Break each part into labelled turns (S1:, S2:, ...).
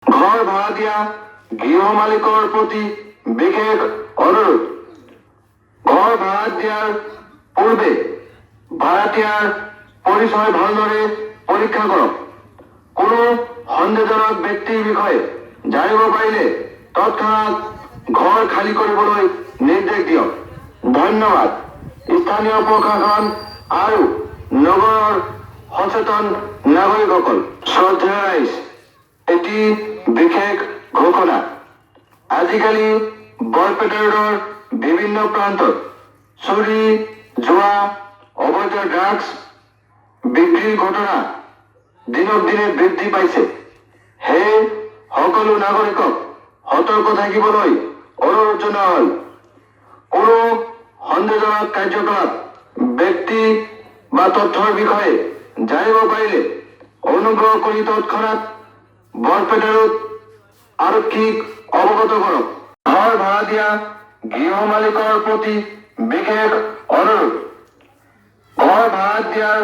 S1: ঘৰ ভাড়া দিয়া গৃহ মালিকৰ প্ৰতি বিশেষ অনুৰোধ। ঘৰ ভাড়া দিয়াৰ পূৰ্বে ভাড়াটিয়াৰ পৰিচয় ভালদৰে পৰীক্ষা কৰক। কোনো সন্দেহজনক ব্যক্তিৰ বিষয়ে জানিব পাৰিলে তৎক্ষণাৎ ঘৰ খালী কৰিবলৈ নিৰ্দেশ দিয়ক। ধন্যবাদ। স্থানীয় প্ৰশাসন আৰু নগৰৰ সচেতন নাগৰিকসকল, শ্ৰদ্ধা ৰাইজ, এটি বিশেষ ঘোষণা। আজিকালি বৰপেটা ৰোডৰ বিভিন্ন প্ৰান্তত চুৰি, জুৱা, অবৈধ ড্ৰাগছ বিক্ৰীৰ ঘটনা দিনক দিনে বৃদ্ধি পাইছে। সেয়ে সকলো নাগৰিকক সতৰ্ক থাকিবলৈ অনুৰোধ জনোৱা হ'ল। কোনো সন্দেহজনক কাৰ্যকলাপ, ব্যক্তি বা তথ্যৰ বিষয়ে জানিব পাৰিলে অনুগ্ৰহ কৰি তৎক্ষণাৎ বৰপেটা ৰোড আৰক্ষীক অৱগত কৰক। ঘৰ ভাড়া দিয়া গৃহ মালিকৰ প্ৰতি বিশেষ অনুৰোধ। ঘৰ ভাড়া দিয়াৰ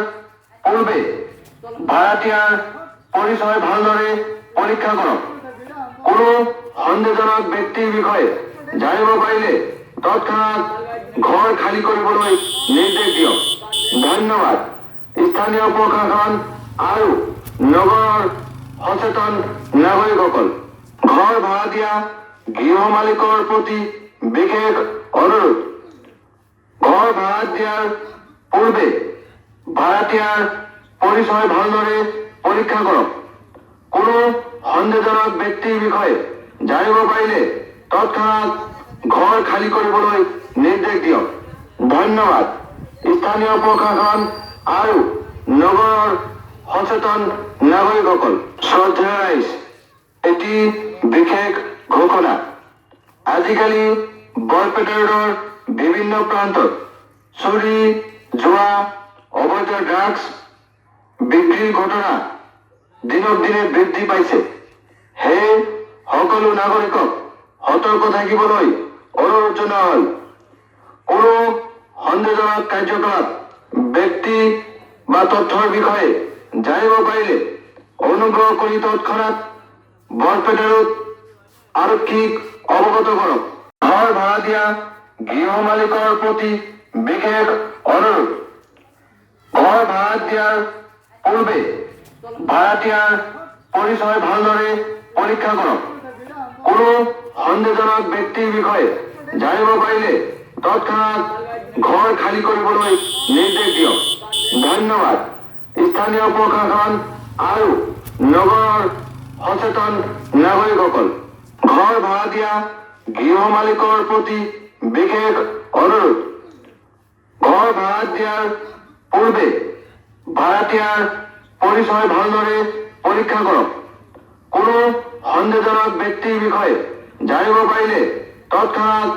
S1: পূৰ্বে ভাড়াটিয়াৰ পৰিচয় ভালদৰে পৰীক্ষা কৰক। কোনো সন্দেহজনক ব্যক্তিৰ বিষয়ে জানিব পাৰিলে তৎক্ষণাৎ ঘৰ খালী কৰিবলৈ নিৰ্দেশ দিয়ক। ধন্যবাদ। স্থানীয় প্ৰশাসন আৰু নগৰৰ সচেতন নাগৰিকসকল, ঘৰ ভাড়া দিয়া গৃহ মালিকৰ প্ৰতি বিশেষ অনুৰোধ। ঘৰ ভাড়া দিয়াৰ পূৰ্বে ভাড়াটিয়াৰ পৰিচয় ভালদৰে পৰীক্ষা কৰক। কোনো সন্দেহজনক ব্যক্তিৰ বিষয়ে জানিব পাৰিলে তৎক্ষণাৎ ঘৰ খালী কৰিবলৈ নিৰ্দেশ দিয়ক। ধন্যবাদ। স্থানীয় প্ৰশাসন আৰু নগৰৰ সচেতন নাগৰিকসকল, শ্ৰদ্ধা ৰাইজ, এটি বিশেষ ঘোষণা। আজিকালি বৰপেটা ৰোডৰ বিভিন্ন প্ৰান্তত চুৰি, জুৱা, অবৈধ ড্ৰাগছ বিক্ৰীৰ ঘটনা দিনক দিনে বৃদ্ধি পাইছে। সেয়ে সকলো নাগৰিকক সতৰ্ক থাকিবলৈ অনুৰোধ জনোৱা হ'ল। কোনো সন্দেহজনক কাৰ্যকলাপ, ব্যক্তি বা তথ্যৰ বিষয়ে জানিব পাৰিলে অনুগ্ৰহ কৰি তৎক্ষণাৎ বৰপেটা ৰোড আৰক্ষীক অৱগত কৰক। ঘৰ ভাড়া দিয়া গৃহ মালিকৰ প্ৰতি বিশেষ অনুৰোধ। ঘৰ ভাড়া দিয়াৰ পূৰ্বে ভাড়াটিয়াৰ পৰিচয় ভালদৰে পৰীক্ষা কৰক। কোনো সন্দেহজনক ব্যক্তিৰ বিষয়ে জানিব পাৰিলে তৎক্ষণাৎ ঘৰ খালী কৰিবলৈ নিৰ্দেশ দিয়ক। ধন্যবাদ। স্থানীয় প্ৰশাসন আৰু নগৰৰ সচেতন নাগৰিকসকল, ঘৰ ভাড়া দিয়া গৃহ মালিকৰ প্ৰতি বিশেষ অনুৰোধ। ঘৰ ভাড়া দিয়াৰ পূৰ্বে ভাড়াটিয়াৰ পৰিচয় ভালদৰে পৰীক্ষা কৰক। কোনো সন্দেহজনক ব্যক্তিৰ বিষয়ে জানিব পাৰিলে তৎক্ষণাৎ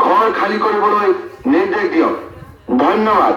S1: ঘৰ খালী কৰিবলৈ নিৰ্দেশ দিয়ক। ধন্যবাদ।